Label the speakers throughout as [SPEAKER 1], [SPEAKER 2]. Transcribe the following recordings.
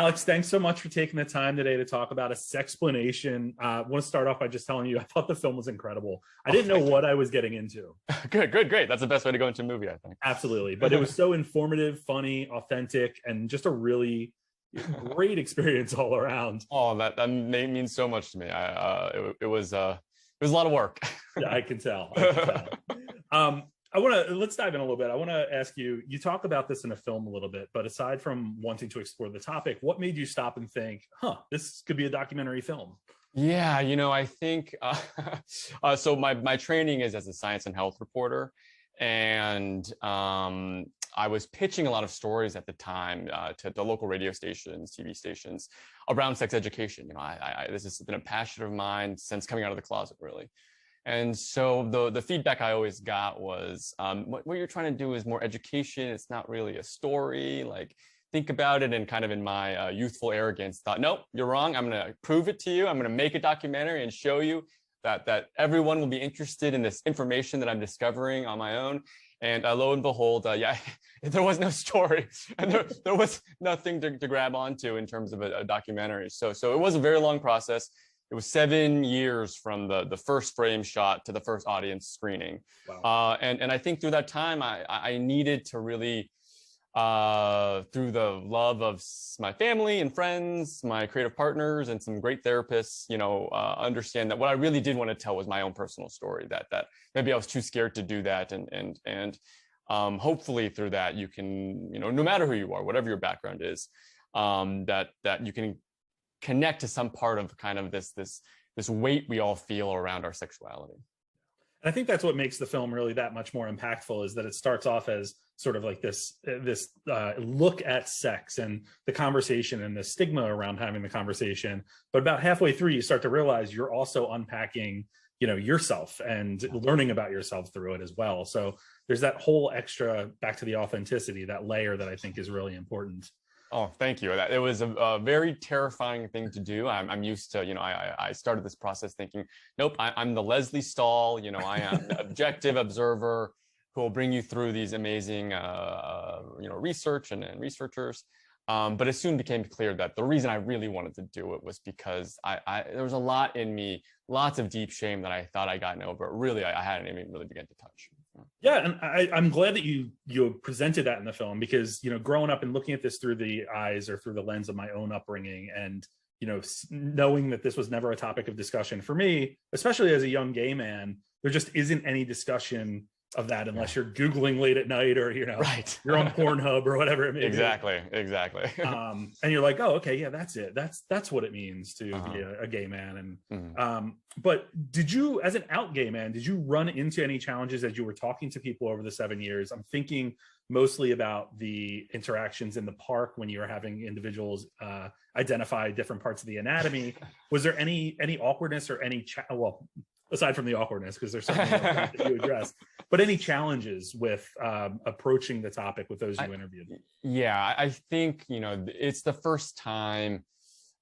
[SPEAKER 1] Alex, thanks so much for taking the time today to talk about a Sexplanation. I want to start off by just telling you, I thought the film was incredible. I didn't know what I was getting into.
[SPEAKER 2] Good, great. That's the best way to go into a movie, I think.
[SPEAKER 1] Absolutely. But it was so informative, funny, authentic, and just a really great experience all around.
[SPEAKER 2] Oh, that means so much to me. It was a lot of work.
[SPEAKER 1] Yeah, I can tell. Let's dive in a little bit. I want to ask you, you talk about this in a film a little bit, but aside from wanting to explore the topic, what made you stop and think, this could be a documentary film?
[SPEAKER 2] Yeah, I think, so my training is as a science and health reporter. And I was pitching a lot of stories at the time to the local radio stations, TV stations around sex education. This has been a passion of mine since coming out of the closet, really. And so the feedback I always got was, what you're trying to do is more education. It's not really a story. Like, think about it. And kind of in my youthful arrogance, thought, nope, you're wrong. I'm going to prove it to you. I'm going to make a documentary and show you that everyone will be interested in this information that I'm discovering on my own. And lo and behold, there was no story, and there was nothing to grab onto in terms of a documentary. So it was a very long process. It was 7 years from the first frame shot to the first audience screening. Wow. And I think through that time, I needed to really, through the love of my family and friends, my creative partners, and some great therapists, understand that what I really did want to tell was my own personal story, that maybe I was too scared to do that. And hopefully through that, you can, no matter who you are, whatever your background is, that you can connect to some part of kind of this weight we all feel around our sexuality.
[SPEAKER 1] And I think that's what makes the film really that much more impactful, is that it starts off as sort of like this look at sex and the conversation and the stigma around having the conversation. But about halfway through, you start to realize you're also unpacking, yourself and learning about yourself through it as well. So there's that whole extra, back to the authenticity, that layer that I think is really important.
[SPEAKER 2] Oh, thank you. It was a very terrifying thing to do. I'm used to, I started this process thinking, nope, I'm the Leslie Stahl, I am an objective observer who will bring you through these amazing, research and researchers. But it soon became clear that the reason I really wanted to do it was because there was a lot in me, lots of deep shame that I thought I'd gotten over. Really, I hadn't even really begun to touch.
[SPEAKER 1] Yeah, and I'm glad that you presented that in the film, because growing up and looking at this through the eyes or through the lens of my own upbringing, and knowing that this was never a topic of discussion for me, especially as a young gay man, there just isn't any discussion of that unless you're Googling late at night, or
[SPEAKER 2] right,
[SPEAKER 1] you're on Pornhub or whatever it may be.
[SPEAKER 2] Exactly.
[SPEAKER 1] And you're like, oh, okay, yeah, that's it. That's what it means to be a gay man. And but did you, as an out gay man, did you run into any challenges as you were talking to people over the 7 years? I'm thinking mostly about the interactions in the park when you were having individuals identify different parts of the anatomy. Was there any awkwardness or any aside from the awkwardness, because there's something that you addressed, but any challenges with approaching the topic with those you interviewed?
[SPEAKER 2] Yeah, I think, it's the first time,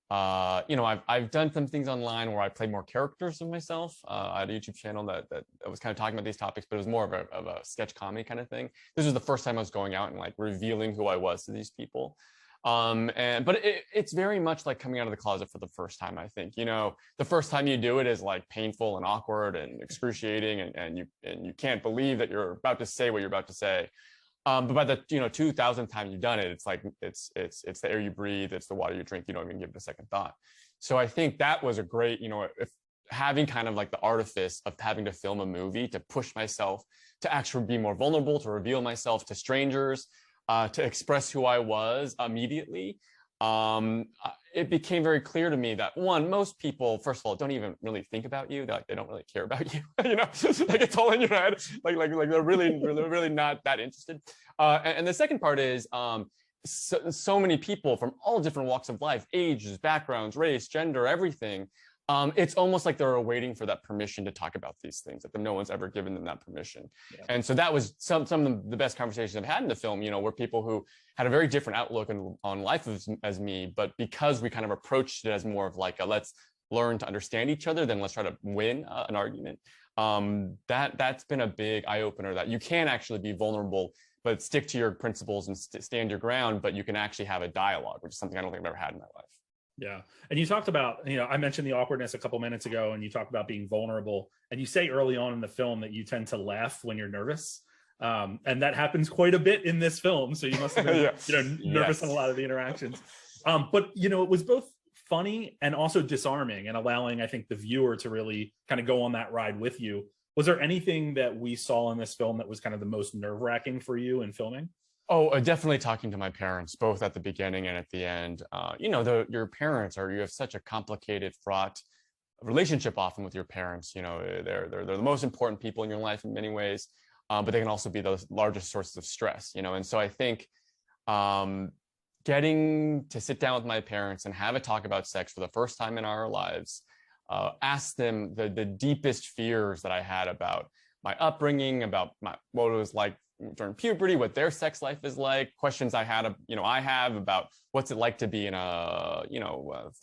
[SPEAKER 2] I've done some things online where I play more characters of myself. I had a YouTube channel that was kind of talking about these topics, but it was more of a sketch comedy kind of thing. This was the first time I was going out and like revealing who I was to these people. But it's very much like coming out of the closet for the first time. I think, the first time you do it is like painful and awkward and excruciating, and you can't believe that you're about to say what you're about to say. But by the 2000th time you've done it, it's like it's the air you breathe, it's the water you drink. You don't even give it a second thought. So I think that was a great, if having kind of like the artifice of having to film a movie to push myself to actually be more vulnerable, to reveal myself to strangers, to express who I was immediately. It became very clear to me that, one, most people, first of all, don't even really think about you. They don't really care about you. Like it's all in your head. Like they're really not that interested. And the second part is so many people from all different walks of life, ages, backgrounds, race, gender, everything. It's almost like they're waiting for that permission to talk about these things, that no one's ever given them that permission. Yeah. And so that was some of the best conversations I've had in the film, were people who had a very different outlook on life as me, but because we kind of approached it as more of like let's learn to understand each other than let's try to win an argument. That's been a big eye-opener, that you can actually be vulnerable, but stick to your principles and stand your ground, but you can actually have a dialogue, which is something I don't think I've ever had in my life.
[SPEAKER 1] Yeah. And you talked about, I mentioned the awkwardness a couple minutes ago, and you talked about being vulnerable. And you say early on in the film that you tend to laugh when you're nervous. And that happens quite a bit in this film. So you must have been, nervous in a lot of the interactions. But, it was both funny and also disarming, and allowing, I think, the viewer to really kind of go on that ride with you. Was there anything that we saw in this film that was kind of the most nerve-wracking for you in filming?
[SPEAKER 2] Oh, definitely talking to my parents, both at the beginning and at the end. Your parents you have such a complicated, fraught relationship often with your parents. They're the most important people in your life in many ways, but they can also be the largest sources of stress. And so I think getting to sit down with my parents and have a talk about sex for the first time in our lives, ask them the deepest fears that I had about my upbringing, about what it was like during puberty, what their sex life is like, questions I have about what's it like to be in a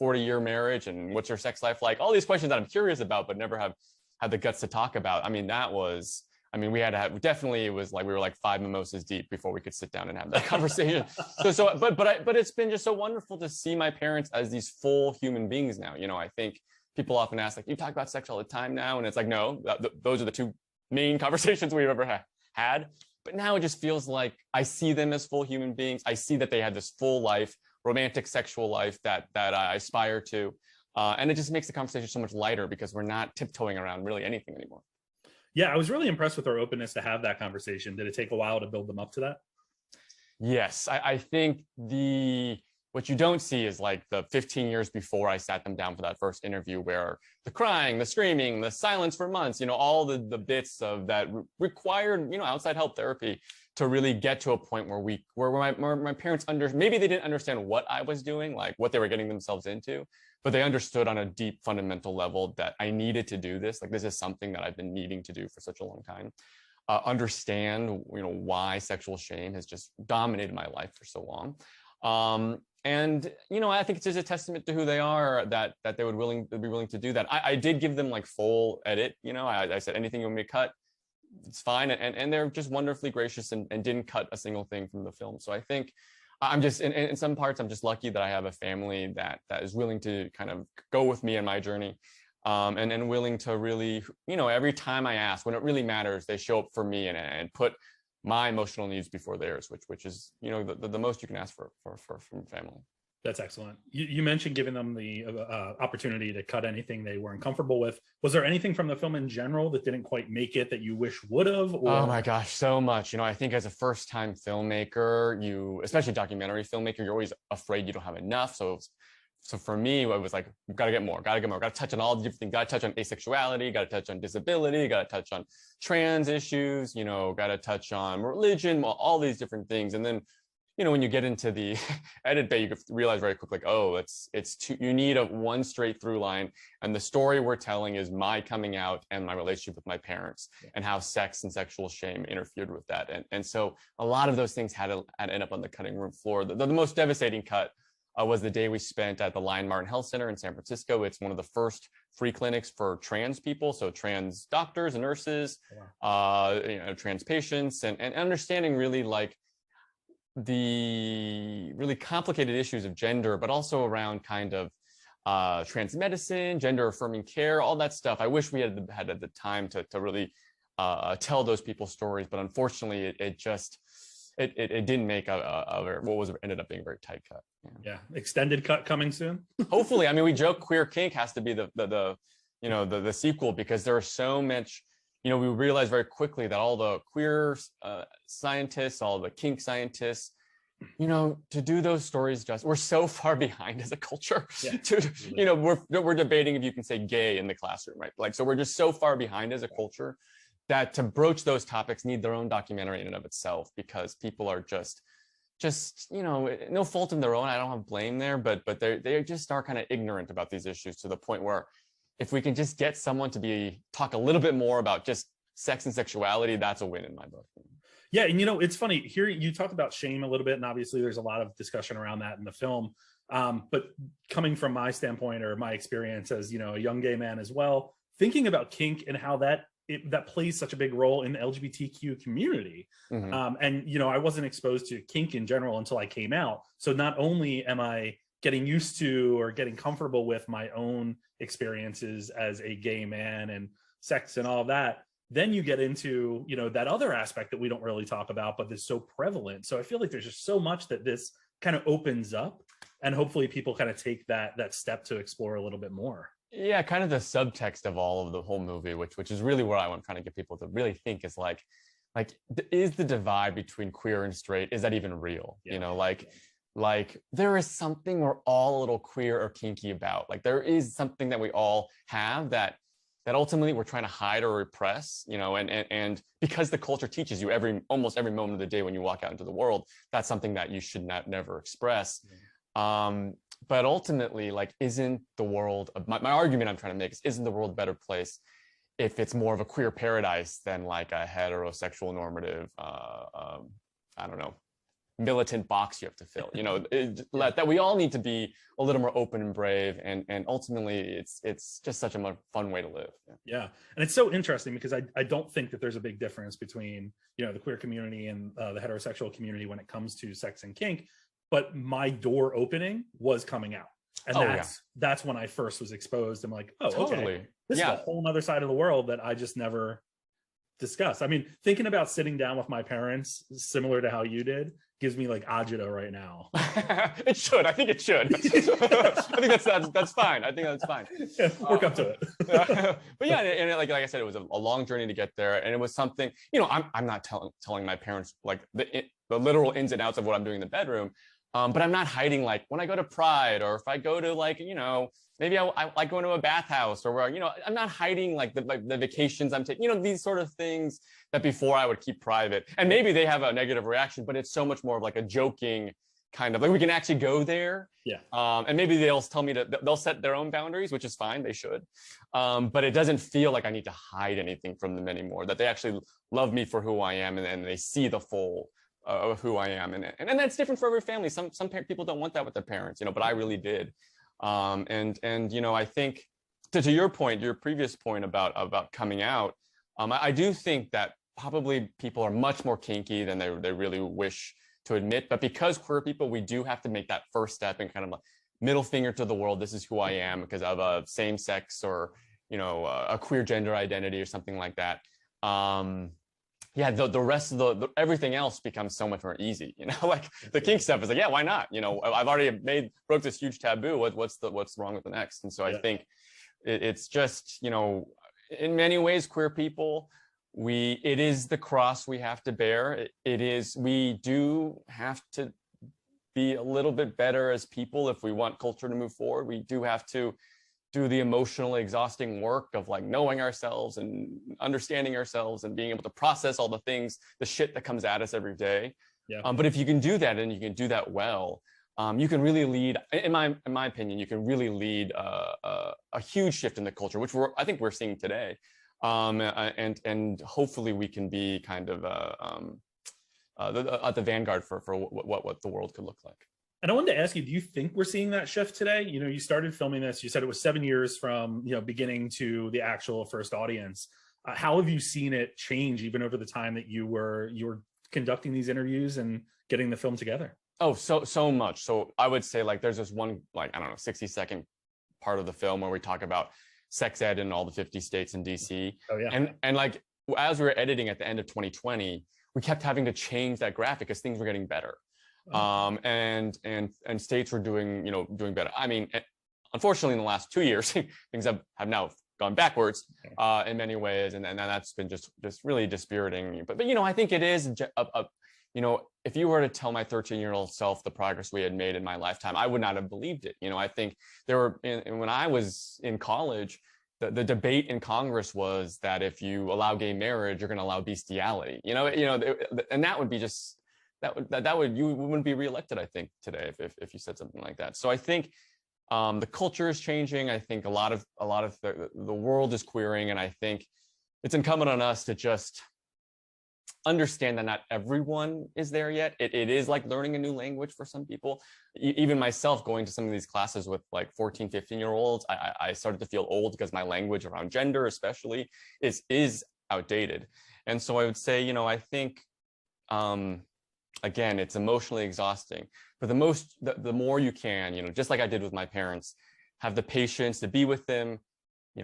[SPEAKER 2] 40-year marriage, and what's your sex life like, all these questions that I'm curious about but never have had the guts to talk about. We had to have, definitely, it was like we were like 5 mimosas deep before we could sit down and have that conversation. But it's been just so wonderful to see my parents as these full human beings now. I think people often ask, like, you talk about sex all the time now, and it's like, no, those are the 2 main conversations we've ever had. But now it just feels like I see them as full human beings. I see that they had this full life, romantic sexual life that I aspire to. And it just makes the conversation so much lighter, because we're not tiptoeing around really anything anymore.
[SPEAKER 1] Yeah, I was really impressed with their openness to have that conversation. Did it take a while to build them up to that?
[SPEAKER 2] Yes, I think what you don't see is like the 15 years before I sat them down for that first interview, where the crying, the screaming, the silence for months, all the bits of that required, outside help, therapy, to really get to a point where my parents maybe they didn't understand what I was doing, like what they were getting themselves into, but they understood on a deep fundamental level that I needed to do this. Like, this is something that I've been needing to do for such a long time. Understand, why sexual shame has just dominated my life for so long. And I think it's just a testament to who they are that they would be willing to do that. I did give them like full edit. I said, anything you want me to cut, it's fine. And they're just wonderfully gracious and didn't cut a single thing from the film. So I think I'm just in some parts, I'm just lucky that I have a family that is willing to kind of go with me in my journey, and willing to really, every time I ask, when it really matters, they show up for me and put my emotional needs before theirs, which is, the most you can ask for from family.
[SPEAKER 1] That's excellent. You mentioned giving them the opportunity to cut anything they weren't comfortable with. Was there anything from the film in general that didn't quite make it that you wish would have?
[SPEAKER 2] Oh my gosh, so much. I think as a first-time filmmaker, especially documentary filmmaker, you're always afraid you don't have enough. So for me, it was like, got to get more, got to touch on all the different things, got to touch on asexuality, got to touch on disability, got to touch on trans issues, got to touch on religion, all these different things. And then, when you get into the edit bay, you realize very quickly, like, oh, it's too, you need one straight through line. And the story we're telling is my coming out and my relationship with my parents, and how sex and sexual shame interfered with that. And so a lot of those things had to end up on the cutting room floor. The most devastating cut was the day we spent at the Lion Martin Health Center in San Francisco. It's one of the first free clinics for trans people, so trans doctors and nurses, trans patients, and understanding really like the really complicated issues of gender, but also around kind of trans medicine, gender affirming care, all that stuff. I wish we had the time to really tell those people's stories, but unfortunately, it didn't make ended up being a very tight cut.
[SPEAKER 1] Yeah, extended cut coming soon.
[SPEAKER 2] Hopefully, we joke Queer Kink has to be the sequel, because there are so much. We realized very quickly that all the queer scientists, all the kink scientists, to do those stories we're so far behind as a culture. Yeah. We're debating if you can say gay in the classroom, right? Like, so we're just so far behind as a culture that to broach those topics need their own documentary in and of itself, because people are just no fault in their own. I don't have blame there, but they just are kind of ignorant about these issues, to the point where if we can just get someone to talk a little bit more about just sex and sexuality, that's a win in my book.
[SPEAKER 1] Yeah, and it's funny, here you talked about shame a little bit, and obviously there's a lot of discussion around that in the film. But coming from my standpoint, or my experience as a young gay man as well, thinking about kink and how that that plays such a big role in the LGBTQ community. And, you know, I wasn't exposed to kink in general until I came out. So not only am I getting used to or getting comfortable with my own experiences as a gay man and sex and all of that, then you get into, you know, that other aspect that we don't really talk about, but is so prevalent. So I feel like there's just so much that this kind of opens up, and hopefully people kind of take that step to explore a little bit more.
[SPEAKER 2] Yeah, kind of the subtext of all of the whole movie, which is really where I'm trying to get people to really think is like, is the divide between queer and straight, is that even real? You know, like there is something we're all a little queer or kinky about. Like there is something that we all have that ultimately we're trying to hide or repress, you know, and because the culture teaches you almost every moment of the day when you walk out into the world, that's something that you should never express. But ultimately, like, isn't the world, my argument I'm trying to make is, isn't the world a better place if it's more of a queer paradise than like a heterosexual normative, I don't know, militant box you have to fill, you know, that we all need to be a little more open and brave, and ultimately it's just such a fun way to live.
[SPEAKER 1] Yeah. And it's so interesting because I don't think that there's a big difference between, you know, the queer community and the heterosexual community when it comes to sex and kink, but my door opening was coming out, and that's when I first was exposed. I'm like, oh, totally. Okay, this is a whole other side of the world that I just never discussed. I mean, thinking about sitting down with my parents, similar to how you did, gives me like agita right now.
[SPEAKER 2] It should. I think it should. I think that's fine. I think that's fine.
[SPEAKER 1] Yeah, work up to it.
[SPEAKER 2] But yeah, and like I said, it was a long journey to get there, and it was something. You know, I'm not telling my parents like the literal ins and outs of what I'm doing in the bedroom. But I'm not hiding, like when I go to Pride, or if I go to, like, you know, maybe I like going to a bathhouse, or where, you know, I'm not hiding like the vacations I'm taking, you know, these sort of things that before I would keep private. And maybe they have a negative reaction, but it's so much more of like a joking kind of, like we can actually go there.
[SPEAKER 1] Yeah.
[SPEAKER 2] And maybe they'll tell me they'll set their own boundaries, which is fine, they should. But it doesn't feel like I need to hide anything from them anymore, that they actually love me for who I am, and they see the full of who I am, and that's different for every family. Some people don't want that with their parents, you know, but I really did. And you know, I think to your point, your previous point about coming out, I do think that probably people are much more kinky than they really wish to admit. But because queer people, we do have to make that first step and kind of like middle finger to the world. This is who I am because of a same sex, or, you know, a queer gender identity or something like that. Yeah, the rest of the everything else becomes so much more easy, you know, like the kink stuff is like, yeah, why not? You know, I've already broke this huge taboo. What's wrong with the next? And so I think it's just, you know, in many ways, queer people, it is the cross we have to bear. We do have to be a little bit better as people if we want culture to move forward. We do have to do the emotionally exhausting work of like knowing ourselves and understanding ourselves and being able to process all the things, the shit that comes at us every day. Yeah. But if you can do that, and you can do that well, you can really lead, in my opinion, you can really lead a huge shift in the culture, which I think we're seeing today. And hopefully we can be kind of at the vanguard for what the world could look like.
[SPEAKER 1] And I wanted to ask you, do you think we're seeing that shift today? You know, you started filming this, you said it was 7 years from, you know, beginning to the actual first audience. How have you seen it change even over the time that you were conducting these interviews and getting the film together?
[SPEAKER 2] Oh, so much. So I would say, like, there's this one, like, I don't know, 60-second part of the film where we talk about sex ed in all the 50 states in DC.
[SPEAKER 1] Oh yeah.
[SPEAKER 2] And like, as we were editing at the end of 2020, we kept having to change that graphic because things were getting better. And states were doing better. I mean, unfortunately, in the last 2 years, things have now gone backwards in many ways, and that's been just really dispiriting. But you know, I think it is you know, if you were to tell my 13-year-old self the progress we had made in my lifetime, I would not have believed it. You know, I think when I was in college, the debate in Congress was that if you allow gay marriage, you're going to allow bestiality. You know, and that would be just. You wouldn't be reelected, I think, today if you said something like that. So I think the culture is changing. I think a lot of the world is queering, and I think it's incumbent on us to just understand that not everyone is there yet. It is like learning a new language for some people. Even myself, going to some of these classes with like 14, 15-year-olds, I started to feel old because my language around gender, especially, is outdated. And so I would say, I think, again, it's emotionally exhausting, but the more you can, just like I did with my parents, have the patience to be with them,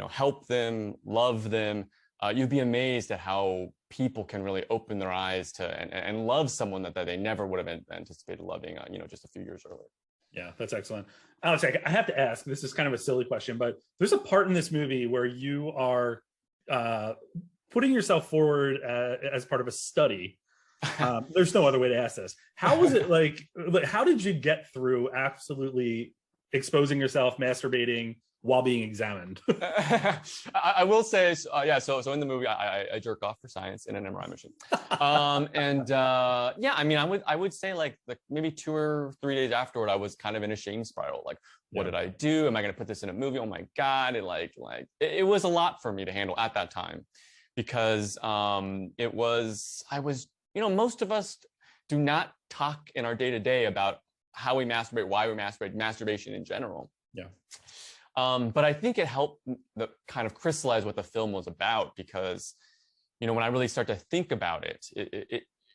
[SPEAKER 2] help them, love them. You'd be amazed at how people can really open their eyes to and love someone that they never would have anticipated loving, just a few years earlier.
[SPEAKER 1] Yeah, that's excellent. Alex, I have to ask, this is kind of a silly question, but there's a part in this movie where you are putting yourself forward as part of a study. There's no other way to ask this. How was it like, how did you get through absolutely exposing yourself, masturbating while being examined?
[SPEAKER 2] I will say, so in the movie, I jerk off for science in an MRI machine. I would say like maybe 2 or 3 days afterward, I was kind of in a shame spiral. Like, what did I do? Am I going to put this in a movie? Oh my God. It was a lot for me to handle at that time, because most of us do not talk in our day-to-day about how we masturbate, why we masturbate, masturbation in general.
[SPEAKER 1] Yeah.
[SPEAKER 2] But I think it helped kind of crystallize what the film was about, because, when I really start to think about it,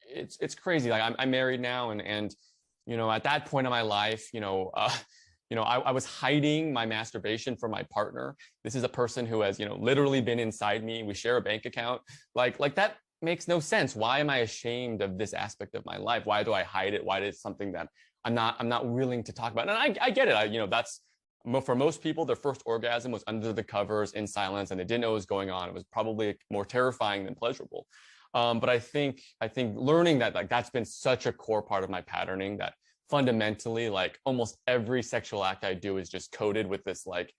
[SPEAKER 2] it's crazy. Like I'm married now, and at that point in my life, I was hiding my masturbation from my partner. This is a person who has, literally been inside me. We share a bank account. Like that makes no sense. Why am I ashamed of this aspect of my life? Why do I hide it? Why is it something that I'm not willing to talk about? And I get it. That's, for most people, their first orgasm was under the covers in silence, and they didn't know what was going on. It was probably more terrifying than pleasurable. But I think learning that, like, that's been such a core part of my patterning, that fundamentally, like, almost every sexual act I do is just coded with this like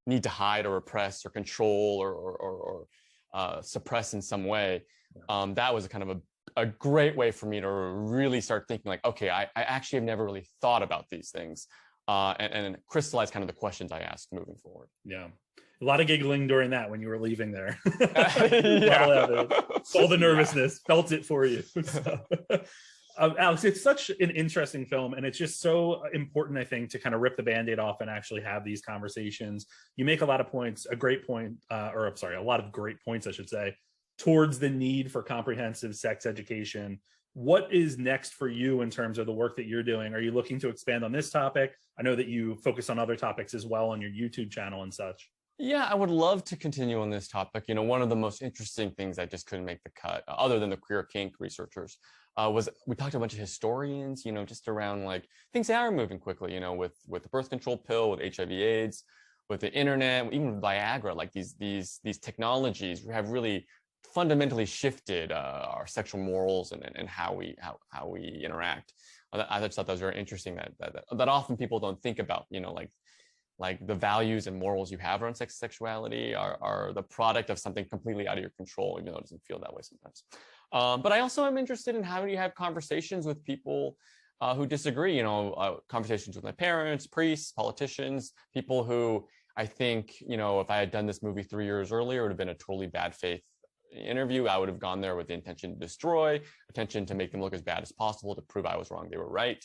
[SPEAKER 2] need to hide or repress or control or suppress in some way. That was kind of a great way for me to really start thinking like, okay, I actually have never really thought about these things. And crystallize kind of the questions I ask moving forward.
[SPEAKER 1] Yeah. A lot of giggling during that when you were leaving there.
[SPEAKER 2] Yeah.
[SPEAKER 1] All the nervousness, felt it for you. So, Alex, it's such an interesting film, and it's just so important, I think, to kind of rip the Band-Aid off and actually have these conversations. You make a lot of points, a lot of great points, I should say, towards the need for comprehensive sex education. What is next for you in terms of the work that you're doing? Are you looking to expand on this topic? I know that you focus on other topics as well on your YouTube channel and such.
[SPEAKER 2] Yeah, I would love to continue on this topic. One of the most interesting things that just couldn't make the cut, other than the queer kink researchers, was we talked to a bunch of historians, just around like things that are moving quickly, with the birth control pill, with HIV/AIDS, with the internet, even with Viagra. Like these technologies have really fundamentally shifted our sexual morals and how we interact. I just thought that was very interesting, that often people don't think about, like the values and morals you have around sexuality are the product of something completely out of your control, even though it doesn't feel that way sometimes. But I also am interested in how do you have conversations with people who disagree, conversations with my parents, priests, politicians, people who I think, if I had done this movie 3 years earlier, it would have been a totally bad faith interview. I would have gone there with the intention to destroy, intention to make them look as bad as possible, to prove I was wrong, they were right.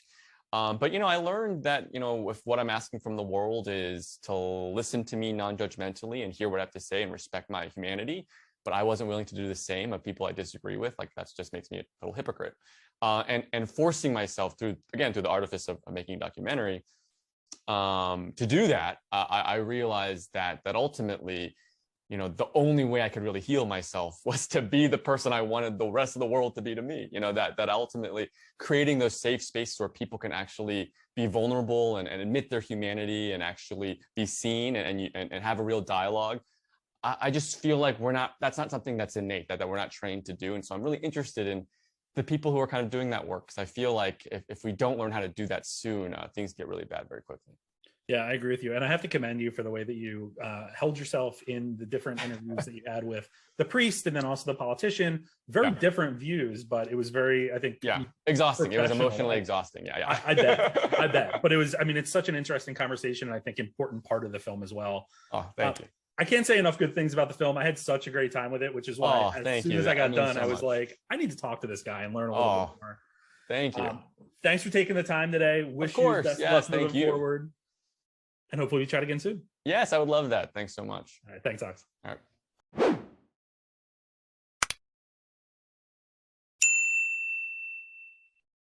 [SPEAKER 2] But I learned that if what I'm asking from the world is to listen to me non-judgmentally and hear what I have to say and respect my humanity, but I wasn't willing to do the same of people I disagree with, like that just makes me a total hypocrite. And forcing myself through the artifice of making a documentary to do that, I realized that ultimately, the only way I could really heal myself was to be the person I wanted the rest of the world to be to me. That ultimately creating those safe spaces where people can actually be vulnerable and admit their humanity and actually be seen and have a real dialogue. I just feel like that's not something that's innate, that we're not trained to do. And so I'm really interested in the people who are kind of doing that work, because I feel like if we don't learn how to do that soon, things get really bad very quickly.
[SPEAKER 1] Yeah, I agree with you. And I have to commend you for the way that you held yourself in the different interviews that you had with the priest and then also the politician. Very different views, but it was very, I think...
[SPEAKER 2] Yeah, exhausting. It was emotionally exhausting. Yeah.
[SPEAKER 1] I bet. But it's such an interesting conversation, and I think important part of the film as well.
[SPEAKER 2] Oh, thank you.
[SPEAKER 1] I can't say enough good things about the film. I had such a great time with it, which is why as soon as I got done, I was like, I need to talk to this guy and learn a little bit more.
[SPEAKER 2] Thank you.
[SPEAKER 1] Thanks for taking the time today. Wish you best of luck moving forward. And hopefully we chat again soon.
[SPEAKER 2] Yes, I would love that. Thanks so much.
[SPEAKER 1] All right. Thanks, Alex.
[SPEAKER 2] All right.